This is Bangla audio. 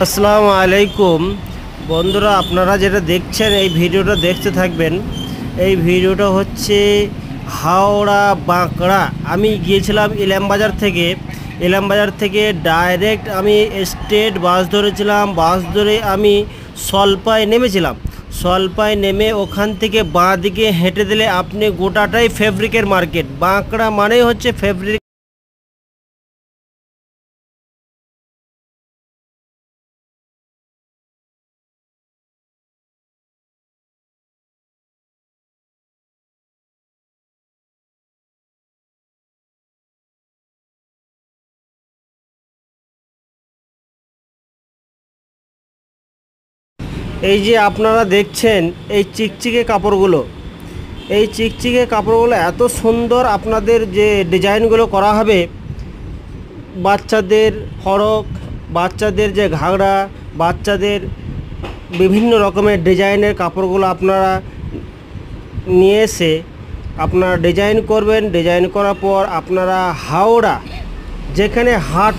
আসসালামু আলাইকুম বন্ধুরা, আপনারা যেটা দেখছেন এই ভিডিওটা দেখতে থাকবেন। এই ভিডিওটা হচ্ছে হাওড়া বাঁকড়া। আমি গিয়েছিলাম ইলামবাজার থেকে ডাইরেক্ট আমি স্টেট বাস ধরেছিলাম। বাস ধরে আমি সলপায় নেমেছিলাম। সলপায় নেমে ওখান থেকে বাঁ দিকে হেঁটে দিলে আপনি গোটাটাই ফেব্রিকের মার্কেট। বাঁকড়া মানেই হচ্ছে ফেব্রিক। এই যে আপনারা দেখছেন এই চিকচিকে কাপড়গুলো, এই চিকচিকে কাপড়গুলো এত সুন্দর। আপনাদের যে ডিজাইনগুলো করা হবে, বাচ্চাদের ফরক, বাচ্চাদের যে ঘাগরা, বাচ্চাদের বিভিন্ন রকমের ডিজাইনের কাপড়গুলো আপনারা নিয়ে এসে আপনারা ডিজাইন করবেন। ডিজাইন করার পর আপনারা হাওড়া যেখানে হাট